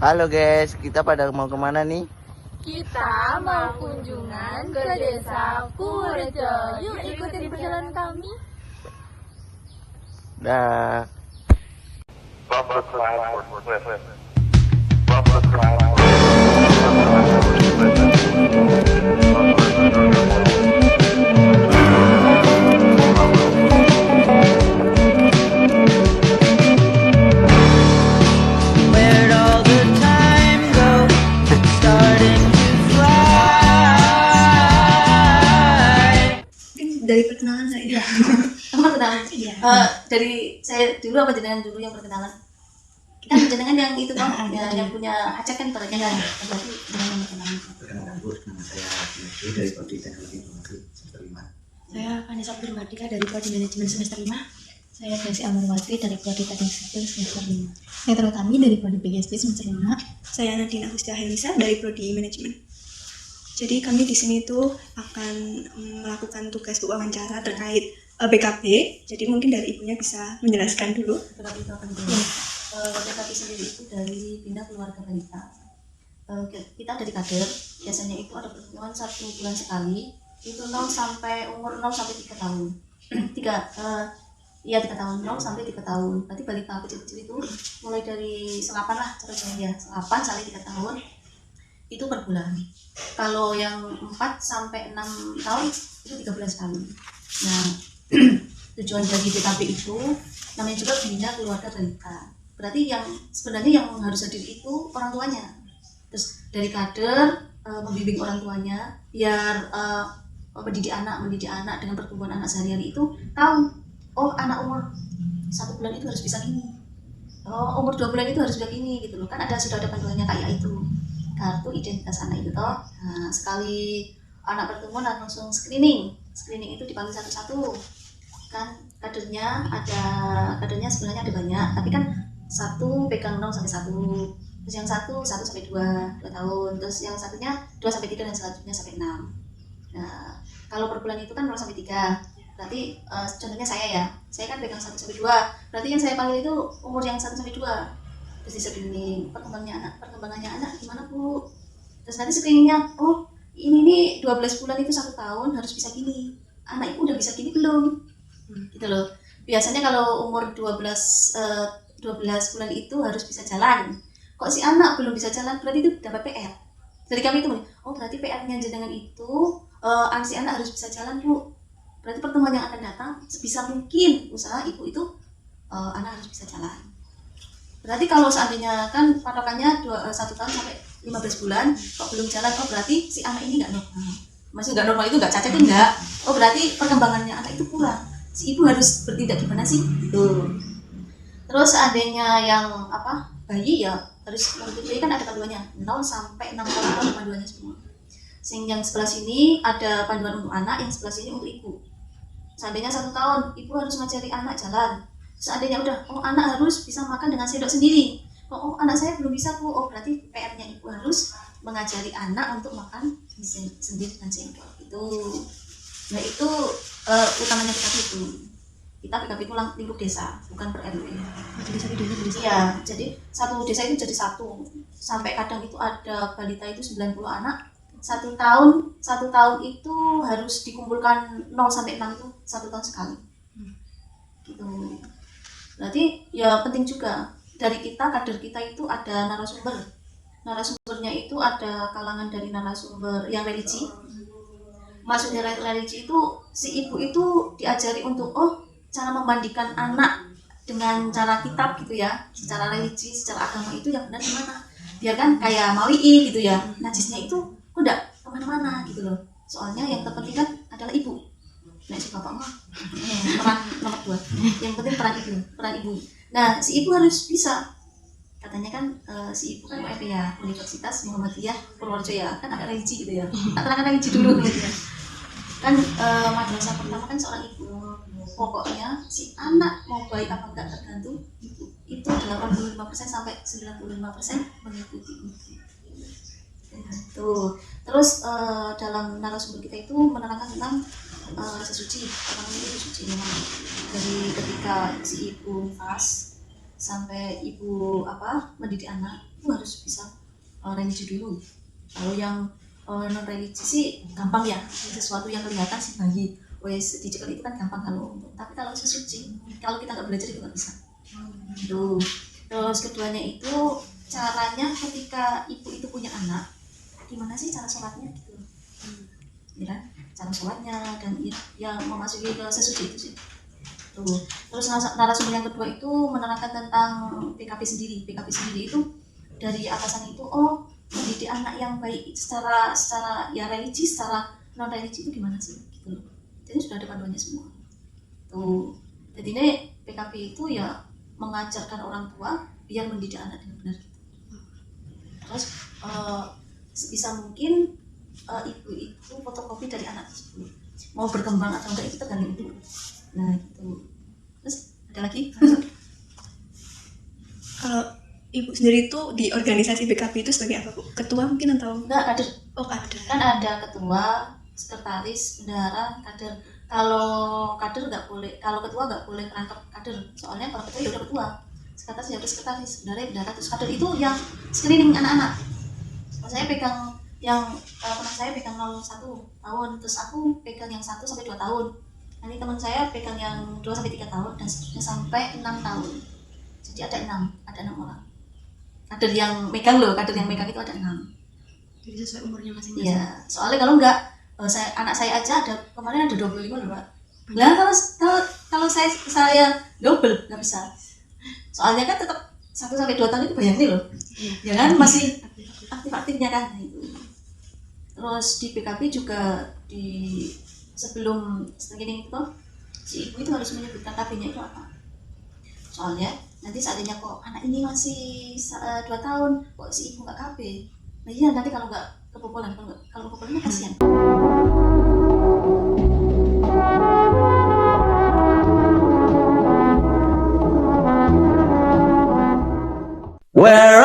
Halo guys, kita pada mau kemana nih? Kita mau kunjungan ke desa Purworejo. Yuk ikutin perjalanan kami. Dah. Where'd all the time go? Starting to fly. Dari perkenalan saya. Iya. Kamu perkenalan? Iya. Dari saya dulu apa jenengan dulu yang perkenalan? Kita jenengan yang itu toh, yang punya hajat kan ibaratnya kan. Berarti jenengan yang perkenalan. Perkenalkan Bu, nama saya Dimitri dari Prodi Teknologi Informasi semester 5. Saya Vanessa Purwadika dari Prodi Manajemen semester 5. Saya Desi Amarwati dari Prodi Teknik Sipil semester 5. Saya Terutami dari Prodi PGSD semester 5. Saya Nadina Husda Helisa dari Prodi Manajemen. Jadi kami di sini tuh akan melakukan tugas wawancara terkait BKB. Jadi mungkin dari ibunya bisa menjelaskan dulu. BKB itu apa dulu? BKB sendiri itu dari Bina Keluarga Balita. Kita dari kader, biasanya itu ada pertemuan 1 bulan sekali. Itu 0 sampai umur 0 sampai 3 tahun. 3 tahun, 0 sampai 3 tahun. Berarti balita kecil-kecil itu mulai dari selapan lah, caranya ya, selapan sampai 3 tahun itu per bulan. Kalau yang 4 sampai 6 tahun itu 3 bulan sekali. Nah, tujuan dari BKB itu namanya juga Bina Keluarga Balita. Berarti yang sebenarnya yang harus hadir itu orang tuanya. Terus dari kader membimbing orang tuanya biar mendidik anak dengan pertumbuhan anak sehari-hari itu tahu, oh anak umur 1 bulan itu harus bisa gini, oh umur 2 bulan itu harus bisa gini gitu loh. Kan sudah ada panduannya kayak itu, kartu identitas anak itu toh. Nah, sekali anak bertumbuh langsung screening itu dipanggil satu-satu kan. Kadernya sebenarnya ada banyak, tapi kan satu pegang 0 sampai 1, terus yang 1 sampai 2 tahun, terus yang satunya 2 sampai 3 dan selanjutnya sampai 6. Nah, kalau per bulan itu kan 0 sampai 3. Berarti contohnya saya kan pegang 1 sampai 2. Berarti yang saya panggil itu umur yang 1 sampai 2. Terus di screening perkembangannya anak gimana Bu? Terus nanti screeningnya, oh ini nih 12 bulan itu 1 tahun harus bisa gini. Anak itu udah bisa gini belum? Gitu loh. Biasanya kalau umur 12 bulan itu harus bisa jalan. Kok si anak belum bisa jalan, berarti itu dapat PR. Jadi kami itu, oh berarti PR-nya jenengan itu si anak harus bisa jalan Bu. Berarti pertemuan yang akan datang sebisa mungkin usaha ibu itu anak harus bisa jalan. Berarti kalau seandainya kan patokannya 1 tahun sampai 15 bulan kok belum jalan, oh berarti si anak ini nggak normal. Maksudnya nggak normal itu nggak cacat enggak. Oh berarti perkembangannya anak itu kurang. Si ibu harus bertindak gimana sih? Tuh. Terus seandainya yang bayi ya harus, menurut bayi kan ada panduannya 0 sampai 6 tahun ada panduannya semua. Yang sebelah sini ada panduan untuk anak, yang sebelah sini untuk ibu. Seandainya 1 tahun, ibu harus ngajari anak jalan. Seandainya udah, oh anak harus bisa makan dengan sendok sendiri. Oh anak saya belum bisa Bu, oh berarti PR-nya ibu harus mengajari anak untuk makan sendiri dengan sendok. Itu, nah itu utamanya kita PKB itu lingkup desa, bukan per RW. Jadi satu desa. Iya, jadi satu desa itu jadi satu. Sampai kadang itu ada balita itu 90 anak. 1 tahun itu harus dikumpulkan 0 sampai 6 itu 1 tahun sekali. Gitu. Berarti ya penting juga dari kita, kader kita itu ada narasumber. Narasumbernya itu ada kalangan dari narasumber yang religi. Maksudnya religi itu si ibu itu diajari untuk cara membandingkan anak dengan cara kitab gitu ya, secara religi, secara agama itu yang benar gimana. Biar kan kayak Mawi'i gitu ya, najisnya itu udah kemana-mana gitu loh. Soalnya yang terpenting kan adalah ibu. Nah si bapak mah peran nomor 2. Yang penting peran ibu. Nah si ibu harus bisa. Katanya kan si ibu kan UMP ya, Universitas Muhammadiyah Purworejo ya, kan ada religi gitu ya. Tak terangkan religi dulu gitu ya. Kan madrasah pertama kan seorang ibu. Pokoknya si anak mau baik apa enggak tergantung ibu. Itu 85% sampai 95% mengikuti ibu. Tuh. Terus dalam narasumber kita itu menerangkan tentang sesuci, pertama itu sesuci memang dari ketika si ibu nifas sampai ibu mendidik anak itu harus bisa religi dulu. Kalau yang non religi sih gampang ya, sesuatu yang kelihatan sih bayi wes dicekel itu kan gampang kalau untuk, tapi kalau sesuci kalau kita nggak belajar itu nggak bisa. Tuh. Terus keduanya itu caranya ketika ibu itu punya anak, gimana sih cara sholatnya gitu, ya kan? Cara sholatnya dan ya memasuki ke sesuci itu sih. Tuh. Terus narasumber yang kedua itu menerangkan tentang PKP sendiri. PKP sendiri itu dari atasan itu mendidik anak yang baik secara ya religi, secara non religi itu gimana sih gitu loh. Jadi sudah ada panduannya semua. Tuh. Jadi ini PKP itu ya mengajarkan orang tua biar mendidik anak dengan benar gitu. Terus sebisa mungkin ibu itu fotokopi dari anak tersebut. Mau berkembang atau enggak itu tergantung ibu. Nah gitu. Terus ada lagi? Kalau ibu sendiri tuh di organisasi BKP itu sebagai apa, Bu? Ketua mungkin atau? Enggak, kader. Oh, kader. Kan ada ketua, sekretaris, bendahara, kader. Kalau kader nggak boleh, kalau ketua nggak boleh kerangkap kader. Soalnya kalau ketua ya udah ketua, sekretaris ya udah sekretaris, bendahara, terus kader itu yang screening anak-anak. Saya pegang yang teman saya pegang 01 tahun, terus aku pegang yang 1 sampai 2 tahun. Nanti teman saya pegang yang 2 sampai 3 tahun dan seterusnya sampai 6 tahun. Jadi ada 6 orang. Kader yang megang itu ada 6. Jadi sesuai umurnya masing-masing. Iya, soalnya kalau enggak anak saya aja ada kemarin ada 25 loh, Pak. Lah kalau saya double nggak bisa. Soalnya kan tetap 1 sampai 2 tahun itu bayangin loh. Ya kan masih aktif-aktifnya kan. Nah, itu. Terus di PKP juga sebelum screening itu si ibu itu harus menyebutkan KB-nya itu apa. Soalnya nanti seandainya kok anak ini masih 2 tahun kok si ibu nggak KB. Nah iya nanti kalau nggak kebobolan, kalau kebobolan kasihan. Where